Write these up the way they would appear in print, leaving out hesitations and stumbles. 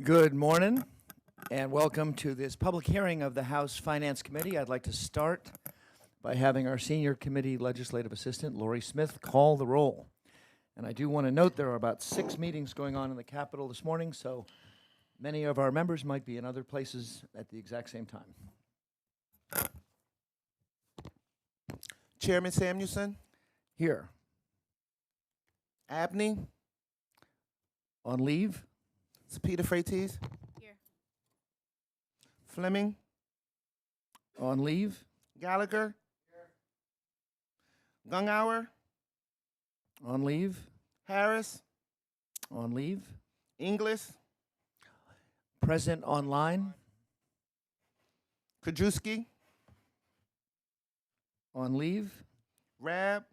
Good morning, and welcome to this public hearing of the House Finance Committee. I'd like to start by having our Senior Committee Legislative Assistant, Lori Smith, call the roll. And I do want to note there are about 6 meetings going on in the Capitol this morning, so many of our members might be in other places at the exact same time. Chairman Samuelson, Here, Abney, on leave, Peter Freites, Here. Fleming, on leave, Gallagher, Gungauer, on leave, Harris, on leave, Inglis, present online, Krajewski, on leave, Rab,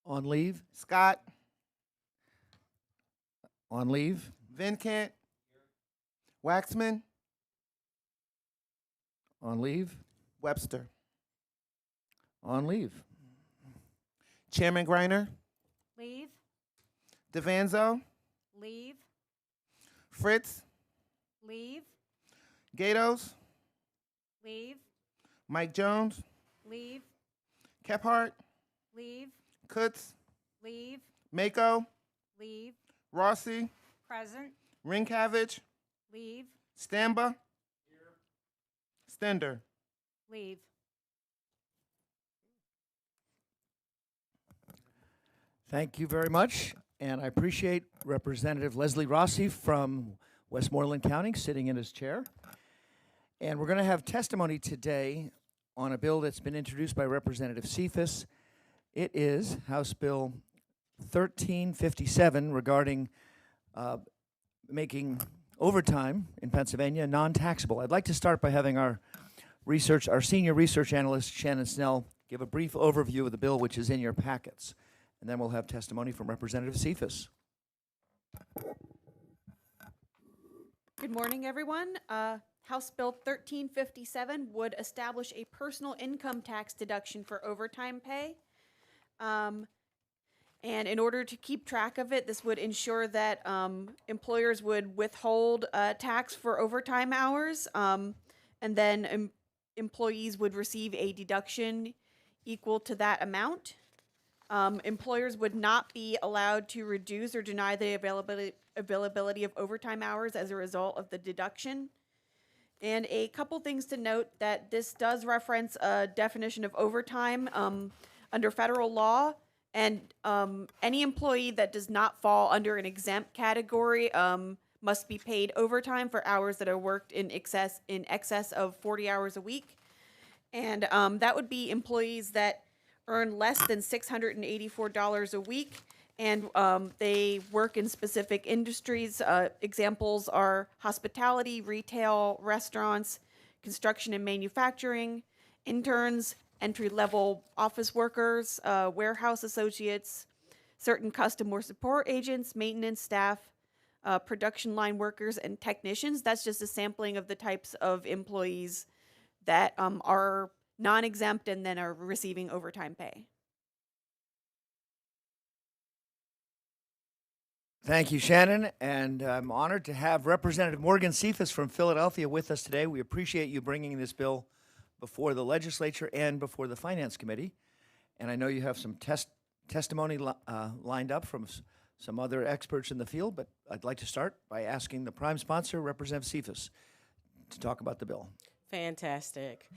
on leave, Scott, on leave, Vincent, Waxman, on leave, Webster. on leave. Chairman Griner, Leave. DeVanzo, Leave. Fritz, Leave. Gatos, Leave. Mike Jones, Leave. Kephart, Leave. Kutz, Leave. Mako, Leave. Rossi, Present. Rinkavich, Leave. Stamba, Stender. Leave. Thank you very much, and I appreciate Representative Leslie Rossi from Westmoreland County sitting in his chair. And we're going to have testimony today on a bill that's been introduced by Representative Cephas. It is House Bill 1357 regarding making overtime in Pennsylvania non-taxable. I'd like to start by having our senior research analyst, Shannon Snell, give a brief overview of the bill, which is in your packets. And then we'll have testimony from Representative Cephas. Good morning, everyone. House Bill 1357 would establish a personal income tax deduction for overtime pay. And in order to keep track of it, this would ensure that employers would withhold tax for overtime hours, and then employees would receive a deduction equal to that amount. Employers would not be allowed to reduce or deny the availability of overtime hours as a result of the deduction. And a couple things to note that this does reference a definition of overtime under federal law, and any employee that does not fall under an exempt category must be paid overtime for hours that are worked in excess of 40 hours a week. And that would be employees that earn less than $684 a week, and they work in specific industries. Examples are hospitality, retail, restaurants, construction and manufacturing, interns, entry-level office workers, warehouse associates, certain customer support agents, maintenance staff, production line workers, and technicians. That's just a sampling of the types of employees that are non-exempt and then are receiving overtime pay. Thank you, Shannon, and I'm honored to have Representative Morgan Cephas from Philadelphia with us today. We appreciate you bringing this bill before the legislature and before the Finance Committee. And I know you have some testimony lined up from some other experts in the field, but I'd like to start by asking the prime sponsor, Representative Cephas, to talk about the bill. Fantastic.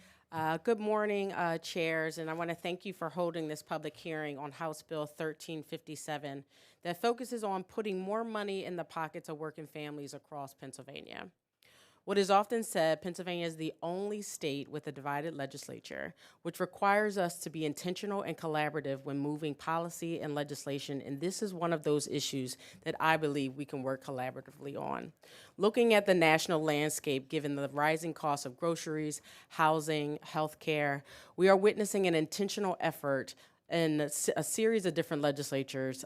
Good morning, chairs, and I want to thank you for holding this public hearing on House Bill 1357 that focuses on putting more money in the pockets of working families across Pennsylvania. What is often said, Pennsylvania is the only state with a divided legislature, which requires us to be intentional and collaborative when moving policy and legislation, and this is one of those issues that I believe we can work collaboratively on. Looking at the national landscape, given the rising cost of groceries, housing, healthcare, we are witnessing an intentional effort in a series of different legislatures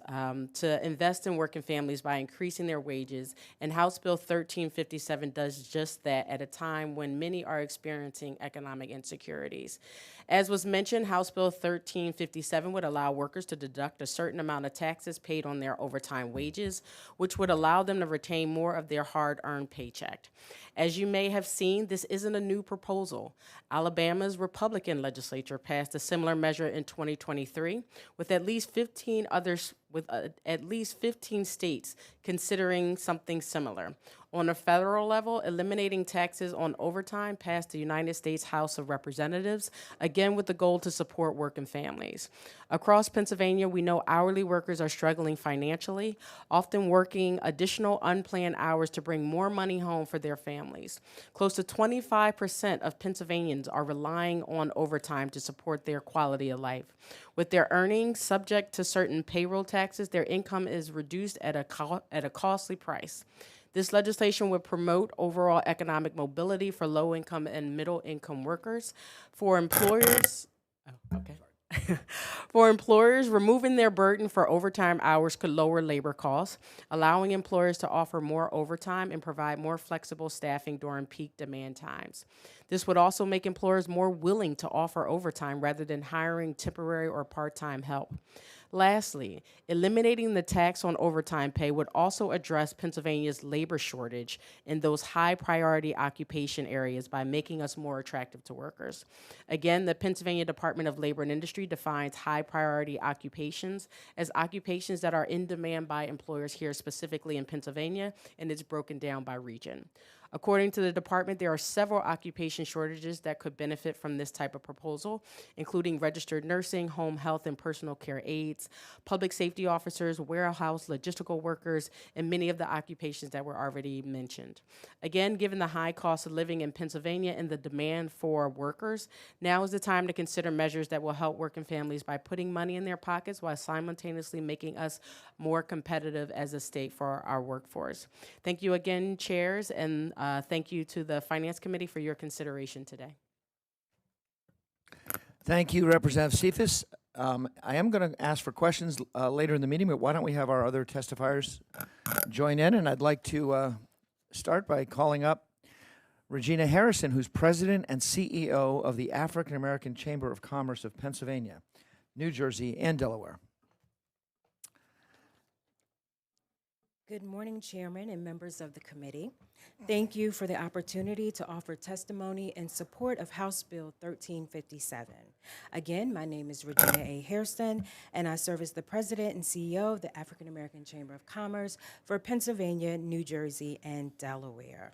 to invest in working families by increasing their wages, and House Bill 1357 does just that at a time when many are experiencing economic insecurities. As was mentioned, House Bill 1357 would allow workers to deduct a certain amount of taxes paid on their overtime wages, which would allow them to retain more of their hard-earned paycheck. As you may have seen, this isn't a new proposal. Alabama's Republican legislature passed a similar measure in 2023, with at least 15 states considering something similar. On a federal level, eliminating taxes on overtime passed the United States House of Representatives, again with the goal to support working families. Across Pennsylvania, we know hourly workers are struggling financially, often working additional unplanned hours to bring more money home for their families. Close to 25% of Pennsylvanians are relying on overtime to support their quality of life. With their earnings subject to certain payroll taxes, their income is reduced at a costly price. This legislation would promote overall economic mobility for low-income and middle-income workers. For employers, for employers, removing their burden for overtime hours could lower labor costs, allowing employers to offer more overtime and provide more flexible staffing during peak demand times. This would also make employers more willing to offer overtime rather than hiring temporary or part-time help. Lastly, eliminating the tax on overtime pay would also address Pennsylvania's labor shortage in those high-priority occupation areas by making us more attractive to workers. Again, the Pennsylvania Department of Labor and Industry defines high-priority occupations as occupations that are in demand by employers here specifically in Pennsylvania, and it's broken down by region. According to the department, there are several occupation shortages that could benefit from this type of proposal, including registered nursing, home health and personal care aides, public safety officers, warehouse logistical workers, and many of the occupations that were already mentioned. Again, given the high cost of living in Pennsylvania and the demand for workers, now is the time to consider measures that will help working families by putting money in their pockets while simultaneously making us more competitive as a state for our workforce. Thank you again, chairs, and thank you to the Finance Committee for your consideration today. Thank you, Representative Cephas. I am going to ask for questions later in the meeting, but why don't we have our other testifiers join in? And I'd like to start by calling up Regina Harrison, who's President and CEO of the African American Chamber of Commerce of Pennsylvania, New Jersey, and Delaware. Good morning, Chairman and members of the committee. Thank you for the opportunity to offer testimony in support of House Bill 1357. Again, my name is Regina A. Hairston, and I serve as the President and CEO of the African American Chamber of Commerce for Pennsylvania, New Jersey, and Delaware.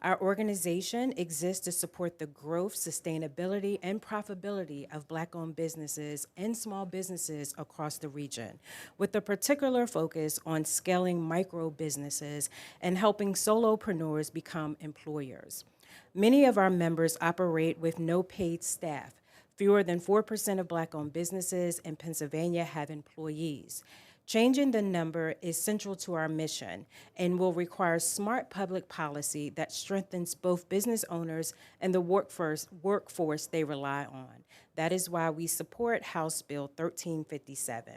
Our organization exists to support the growth, sustainability, and profitability of Black-owned businesses and small businesses across the region, with a particular focus on scaling micro businesses and helping solopreneurs become employers. Many of our members operate with no paid staff. Fewer than 4% of Black-owned businesses in Pennsylvania have employees. Changing the number is central to our mission and will require smart public policy that strengthens both business owners and the workforce they rely on. That is why we support House Bill 1357.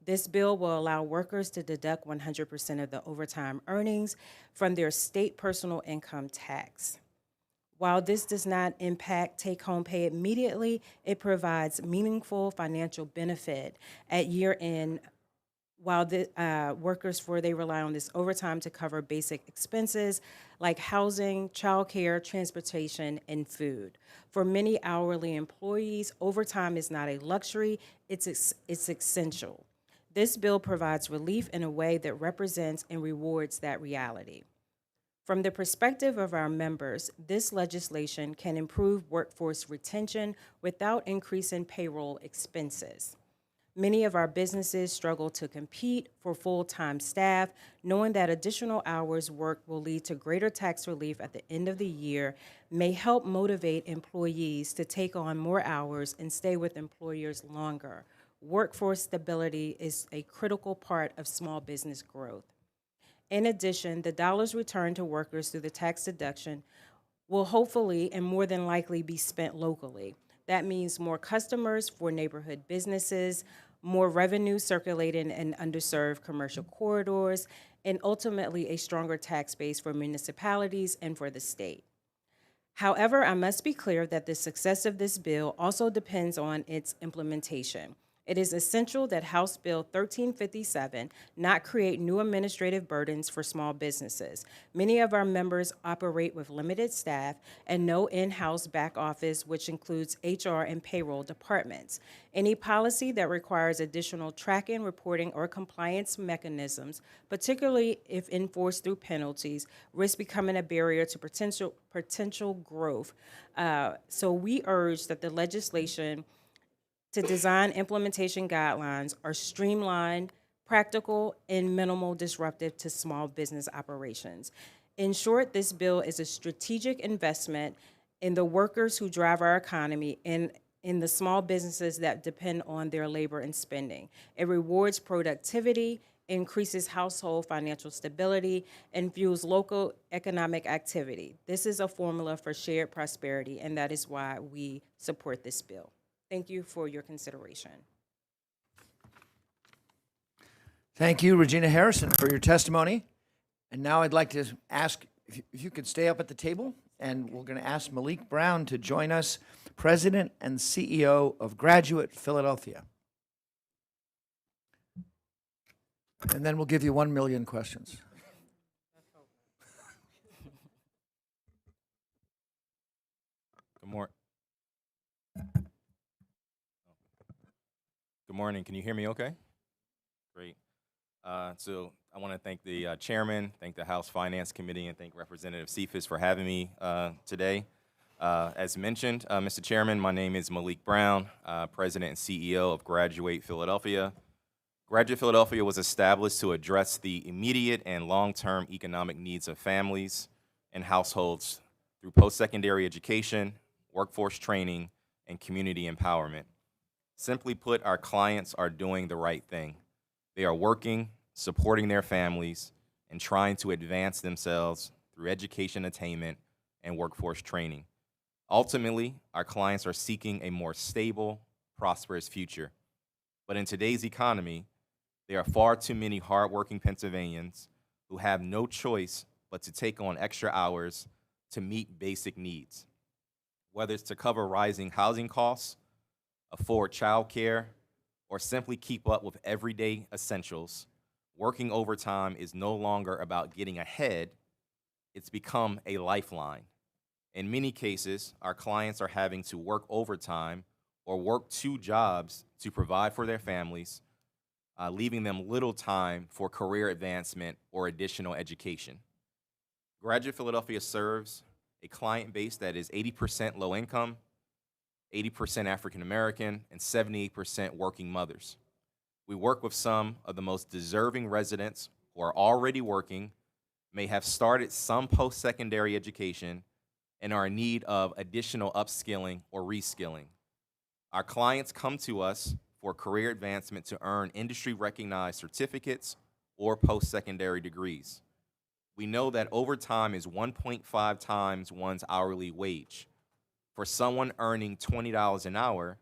This bill will allow workers to deduct 100% of the overtime earnings from their state personal income tax. While this does not impact take-home pay immediately, it provides meaningful financial benefit at year-end while the workers they rely on this overtime to cover basic expenses like housing, childcare, transportation, and food. For many hourly employees, overtime is not a luxury, it's essential. This bill provides relief in a way that represents and rewards that reality. From the perspective of our members, this legislation can improve workforce retention without increasing payroll expenses. Many of our businesses struggle to compete for full-time staff, knowing that additional hours worked will lead to greater tax relief at the end of the year may help motivate employees to take on more hours and stay with employers longer. Workforce stability is a critical part of small business growth. In addition, the dollars returned to workers through the tax deduction will hopefully and more than likely be spent locally. That means more customers for neighborhood businesses, more revenue circulating in underserved commercial corridors, and ultimately a stronger tax base for municipalities and for the state. However, I must be clear that the success of this bill also depends on its implementation. It is essential that House Bill 1357 not create new administrative burdens for small businesses. Many of our members operate with limited staff and no in-house back office, which includes HR and payroll departments. Any policy that requires additional tracking, reporting, or compliance mechanisms, particularly if enforced through penalties, risk becoming a barrier to potential growth. So we urge that the legislation to design implementation guidelines are streamlined, practical, and minimal disruptive to small business operations. In short, this bill is a strategic investment in the workers who drive our economy and in the small businesses that depend on their labor and spending. It rewards productivity, increases household financial stability, and fuels local economic activity. This is a formula for shared prosperity, and that is why we support this bill. Thank you for your consideration. Thank you, Regina Harrison, for your testimony. And now I'd like to ask if you could stay up at the table, and we're going to ask Malik Brown to join us, President and CEO of Graduate Philadelphia. And then we'll give you 1 million questions. Good morning. Good morning. Can you hear me okay? Great. So I want to thank the chairman, thank the House Finance Committee, and thank Representative Cephas for having me today. As mentioned, Mr. Chairman, my name is Malik Brown, President and CEO of Graduate Philadelphia. Graduate Philadelphia was established to address the immediate and long-term economic needs of families and households through post-secondary education, workforce training, and community empowerment. Simply put, our clients are doing the right thing. They are working, supporting their families, and trying to advance themselves through education attainment and workforce training. Ultimately, our clients are seeking a more stable, prosperous future. But in today's economy, there are far too many hardworking Pennsylvanians who have no choice but to take on extra hours to meet basic needs, whether it's to cover rising housing costs, afford childcare, or simply keep up with everyday essentials. Working overtime is no longer about getting ahead, it's become a lifeline. In many cases, our clients are having to work overtime or work 2 jobs to provide for their families, leaving them little time for career advancement or additional education. Graduate Philadelphia serves a client base that is 80% low income, 80% African American, and 78% working mothers. We work with some of the most deserving residents who are already working, may have started some post-secondary education, and are in need of additional upskilling or reskilling. Our clients come to us for career advancement to earn industry-recognized certificates or post-secondary degrees. We know that overtime is 1.5 times one's hourly wage. For someone earning $20 an hour,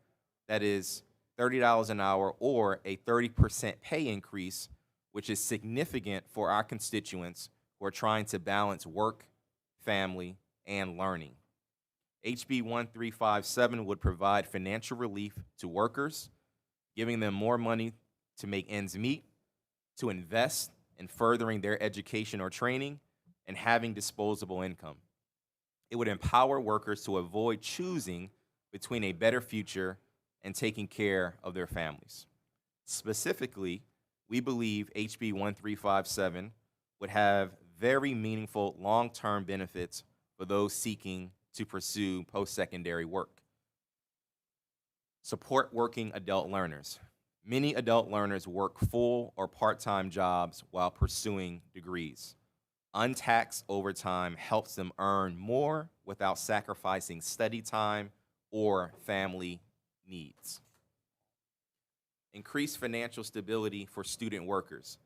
that is $30 an hour or a 30% pay increase, which is significant for our constituents who are trying to balance work, family, and learning. HB 1357 would provide financial relief to workers, giving them more money to make ends meet, to invest in furthering their education or training, and having disposable income. It would empower workers to avoid choosing between a better future and taking care of their families. Specifically, we believe HB 1357 would have very meaningful long-term benefits for those seeking to pursue post-secondary work. Support working adult learners. Many adult learners work full or part-time jobs while pursuing degrees. Untaxed overtime helps them earn more without sacrificing study time or family needs. Increased financial stability for student workers.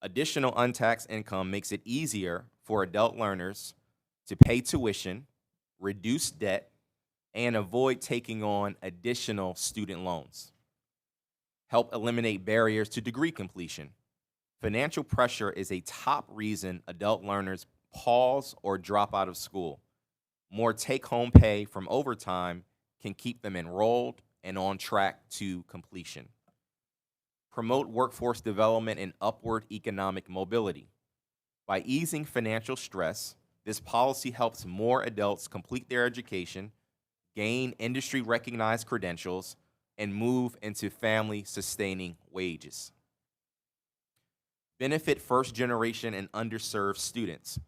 Additional untaxed income makes it easier for adult learners to pay tuition, reduce debt, and avoid taking on additional student loans. Help eliminate barriers to degree completion. Financial pressure is a top reason adult learners pause or drop out of school. more take-home pay from overtime can keep them enrolled and on track to completion. Promote workforce development and upward economic mobility. By easing financial stress, this policy helps more adults complete their education, gain industry-recognized credentials, and move into family-sustaining wages. Benefit first-generation and underserved students.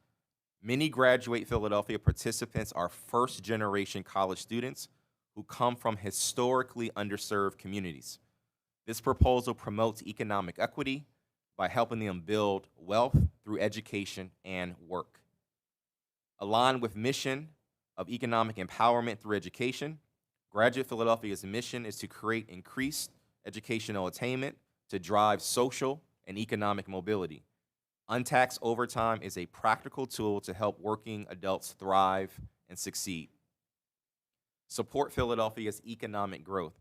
Many Graduate Philadelphia participants are first-generation college students who come from historically underserved communities. This proposal promotes economic equity by helping them build wealth through education and work. Aligned with mission of economic empowerment through education, Graduate Philadelphia's mission is to create increased educational attainment to drive social and economic mobility. Untaxed overtime is a practical tool to help working adults thrive and succeed. Support Philadelphia's economic growth.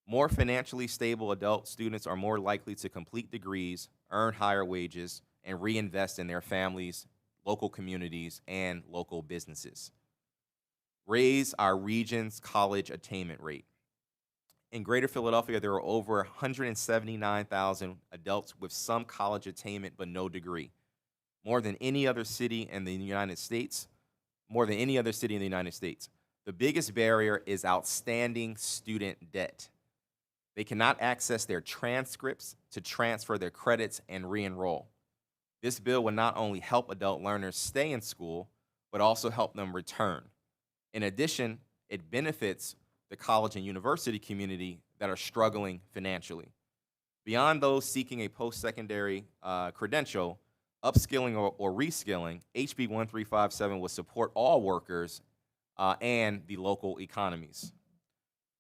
More financially stable adult students are more likely to complete degrees, earn higher wages, and reinvest in their families, local communities, and local businesses. Raise our region's college attainment rate. In Greater Philadelphia, there are over 179,000 adults with some college attainment but no degree, more than any other city in the United States. The biggest barrier is outstanding student debt. They cannot access their transcripts to transfer their credits and re-enroll. This bill will not only help adult learners stay in school, but also help them return. In addition, it benefits the college and university community that are struggling financially. Beyond those seeking a post-secondary credential, upskilling or reskilling, HB 1357 will support all workers and the local economies.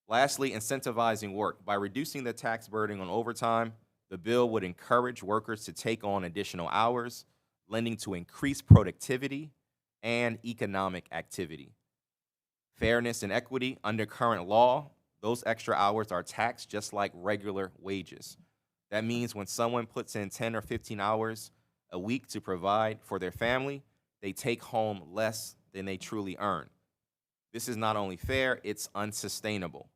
Lastly, incentivizing work. By reducing the tax burden on overtime, the bill would encourage workers to take on additional hours, lending to increased productivity and economic activity. Fairness and equity. Under current law, those extra hours are taxed just like regular wages. That means when someone puts in 10 or 15 hours a week to provide for their family, they take home less than they truly earn. This is not only fair, it's unsustainable.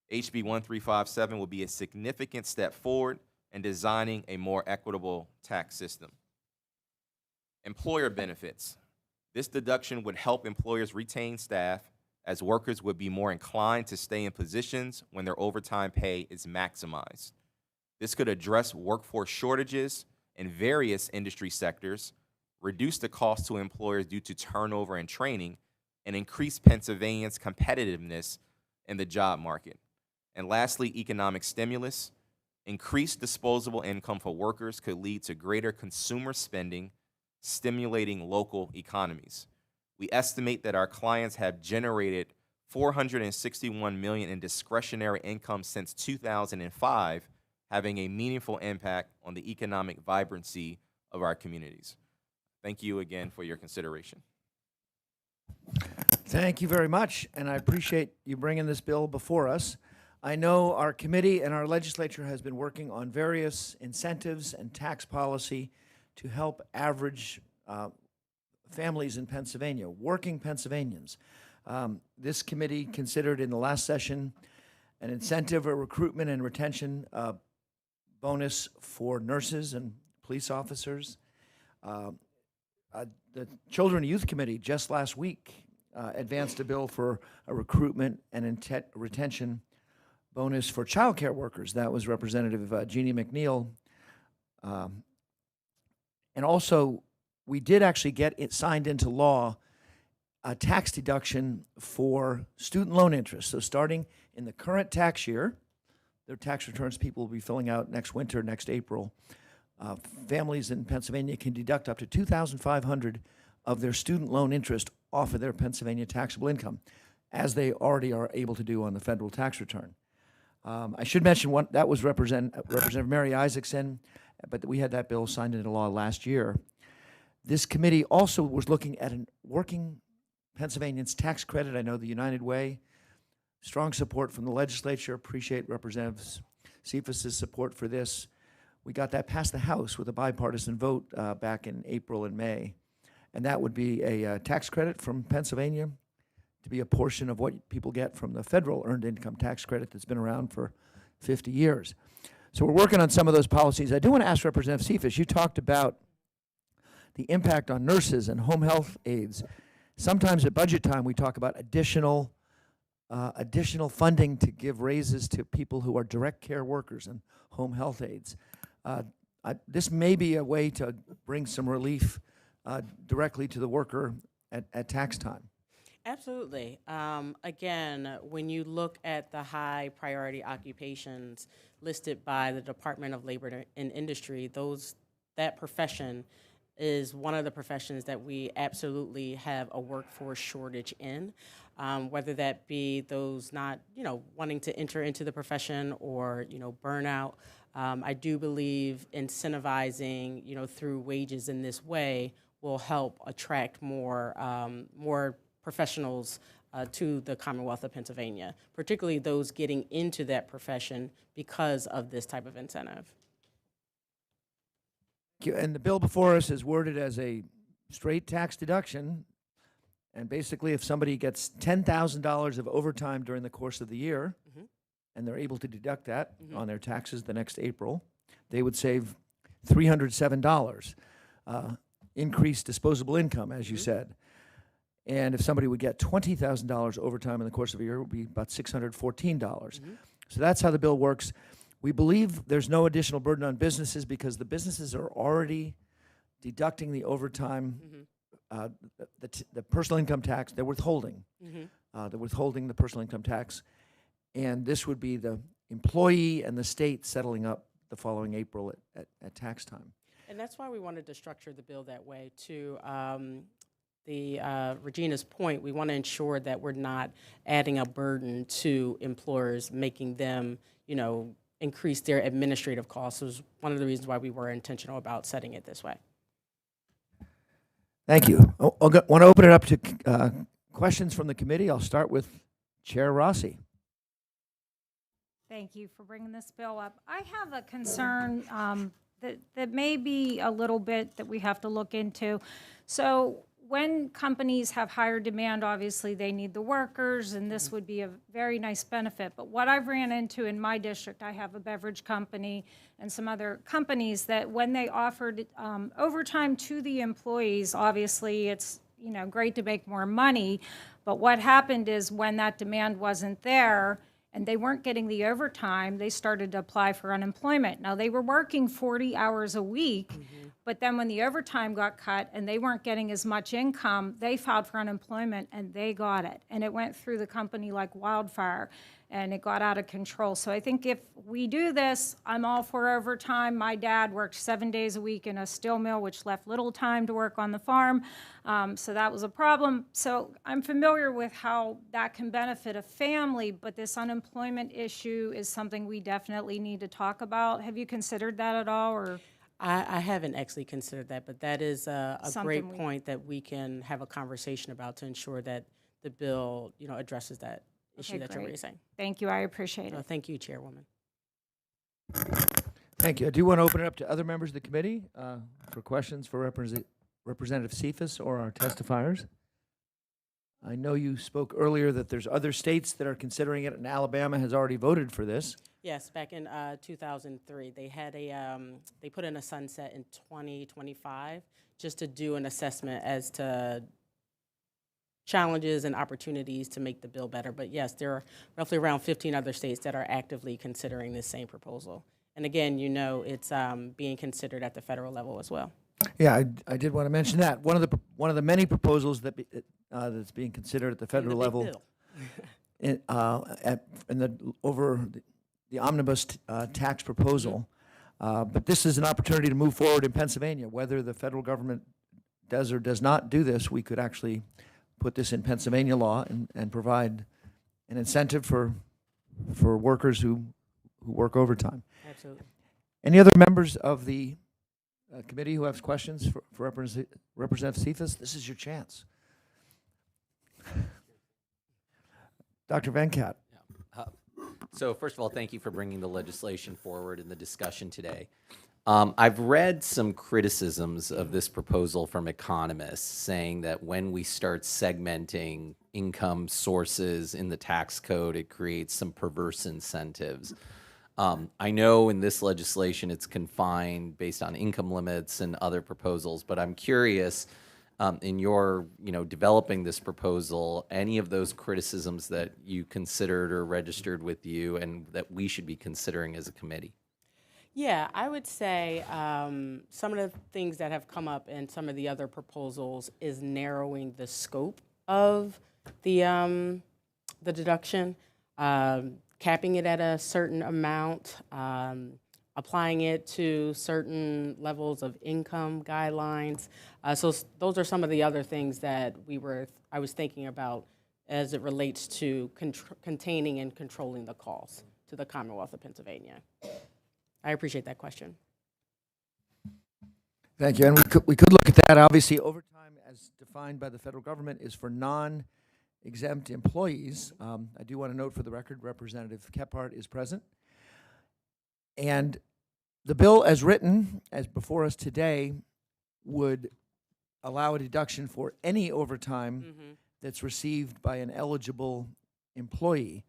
HB 1357 will be a significant step forward in designing a more equitable tax system. Employer benefits. This deduction would help employers retain staff, as workers would be more inclined to stay in positions when their overtime pay is maximized. This could address workforce shortages in various industry sectors, reduce the cost to employers due to turnover and training, and increase Pennsylvania's competitiveness in the job market. And lastly, economic stimulus. Increased disposable income for workers could lead to greater consumer spending, stimulating local economies. We estimate that our clients have generated $461 million in discretionary income since 2005, having a meaningful impact on the economic vibrancy of our communities. Thank you again for your consideration. Thank you very much, and I appreciate you bringing this bill before us. I know our committee and our legislature has been working on various incentives and tax policy to help average families in Pennsylvania, working Pennsylvanians. This committee considered in the last session an incentive or recruitment and retention bonus for nurses and police officers. The Children and Youth Committee just last week advanced a bill for a recruitment and retention bonus for child care workers. That was Representative Jeannie McNeil. And also, we did actually get it signed into law a tax deduction for student loan interest. So starting in the current tax year, their tax returns people will be filling out next winter, next April, families in Pennsylvania can deduct up to $2,500 of their student loan interest off of their Pennsylvania taxable income, as they already are able to do on the federal tax return. I should mention that was Representative Mary Isaacson, but we had that bill signed into law last year. This committee also was looking at a working Pennsylvanians tax credit. I know the United Way, strong support from the legislature. Appreciate Representative Cephas's support for this. We got that passed the House with a bipartisan vote back in April and May. And that would be a tax credit from Pennsylvania to be a portion of what people get from the federal earned income tax credit that's been around for 50 years. So we're working on some of those policies. I do want to ask Representative Cephas, you talked about the impact on nurses and home health aides. Sometimes at budget time, we talk about additional funding to give raises to people who are direct care workers and home health aides. This may be a way to bring some relief directly to the worker at tax time. Absolutely. Again, when you look at the high priority occupations listed by the Department of Labor and Industry, that profession is one of the professions that we absolutely have a workforce shortage in, whether that be those not, wanting to enter into the profession or, burnout. I do believe incentivizing, through wages in this way will help attract more professionals to the Commonwealth of Pennsylvania, particularly those getting into that profession because of this type of incentive. And the bill before us is worded as a straight tax deduction. And basically, if somebody gets $10,000 of overtime during the course of the year, and they're able to deduct that on their taxes the next April, they would save $307. Increased disposable income, as you said. And if somebody would get $20,000 overtime in the course of a year, it would be about $614. So that's how the bill works. We believe there's no additional burden on businesses because the businesses are already deducting the overtime, the personal income tax. They're withholding. They're withholding the personal income tax. And this would be the employee and the state settling up the following April at tax time. And that's why we wanted to structure the bill that way. To Regina's point, we want to ensure that we're not adding a burden to employers, making them, increase their administrative costs. It was one of the reasons why we were intentional about setting it this way. Thank you. I want to open it up to questions from the committee. I'll start with Chair Rossi. Thank you for bringing this bill up. I have a concern that may be a little bit that we have to look into. So when companies have higher demand, obviously they need the workers, and this would be a very nice benefit. But what I've ran into in my district, I have a beverage company and some other companies that when they offered overtime to the employees, obviously it's great to make more money. But what happened is when that demand wasn't there, and they weren't getting the overtime, they started to apply for unemployment. Now, they were working 40 hours a week, but then when the overtime got cut and they weren't getting as much income, they filed for unemployment and they got it. And it went through the company like wildfire, and it got out of control. So I think if we do this, I'm all for overtime. My dad worked 7 days a week in a steel mill, which left little time to work on the farm. So that was a problem. So I'm familiar with how that can benefit a family, but this unemployment issue is something we definitely need to talk about. Have you considered that at all, or? I haven't actually considered that, but that is a great Something point that we can have a conversation about to ensure that the bill, addresses that issue that you're great. raising. Thank you, I appreciate it. Thank you, Chairwoman. Thank you. I do want to open it up to other members of the committee for questions for Representative Cephas or our testifiers. I know you spoke earlier that there's other states that are considering it, and Alabama has already voted for this. Yes, back in 2003, they had they put in a sunset in 2025 just to do an assessment as to challenges and opportunities to make the bill better. But yes, there are roughly around 15 other states that are actively considering this same proposal. And again, it's being considered at the federal level as well. Yeah, I did want to mention that. One of the many proposals that that's being considered at the federal level over the omnibus tax proposal. But this is an opportunity to move forward in Pennsylvania. Whether the federal government does or does not do this, we could actually put this in Pennsylvania law and provide an incentive for workers who work overtime. Absolutely. Any other members of the committee who have questions for Representative Cephas? This is your chance. Dr. Venkat. So first of all, thank you for bringing the legislation forward in the discussion today. I've read some criticisms of this proposal from economists saying that when we start segmenting income sources in the tax code, it creates some perverse incentives. I know in this legislation it's confined based on income limits and other proposals, but I'm curious, in your, developing this proposal, any of those criticisms that you considered or registered with you and that we should be considering as a committee? Yeah, I would say some of the things that have come up in some of the other proposals is narrowing the scope of the deduction, capping it at a certain amount, applying it to certain levels of income guidelines. Those are some of the other things that I was thinking about as it relates to containing and controlling the costs to the Commonwealth of Pennsylvania. I appreciate that question. Thank you. And we could look at that. Obviously, overtime, as defined by the federal government, is for non-exempt employees. I do want to note for the record, Representative Kephart is present. And the bill as written, as before us today, would allow a deduction for any overtime that's received by an eligible employee.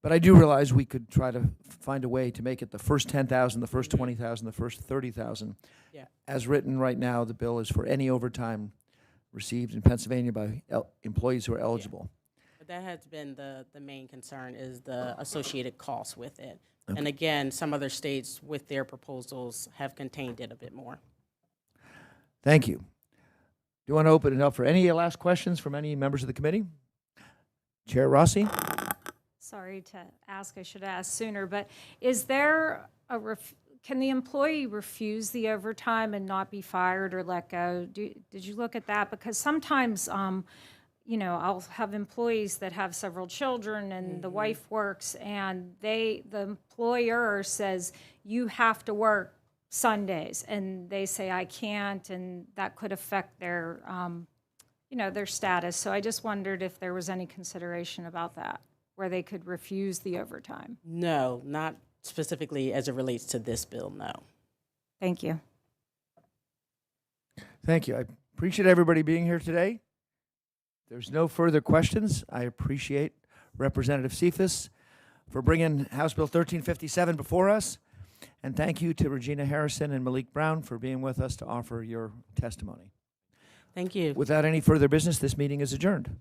But I do realize we could try to find a way to make it the first 10,000, the first 20,000, the first 30,000. Yeah. As written right now, the bill is for any overtime received in Pennsylvania by employees who are eligible. But that has been the main concern, is the associated costs with it. Okay. And again, some other states with their proposals have contained it a bit more. Thank you. Do you want to open it up for any last questions from any members of the committee? Chair Rossi? Sorry to ask, I should have asked sooner, but is there can the employee refuse the overtime and not be fired or let go? Did you look at that? Because sometimes, I'll have employees that have several children and the wife works, and the employer says, you have to work Sundays, and they say, I can't, and that could affect their, their status. So I just wondered if there was any consideration about that, where they could refuse the overtime. No, not specifically as it relates to this bill, no. Thank you. Thank you. I appreciate everybody being here today. There's no further questions. I appreciate Representative Cephas for bringing House Bill 1357 before us. And thank you to Regina Harrison and Malik Brown for being with us to offer your testimony. Thank you. Without any further business, this meeting is adjourned.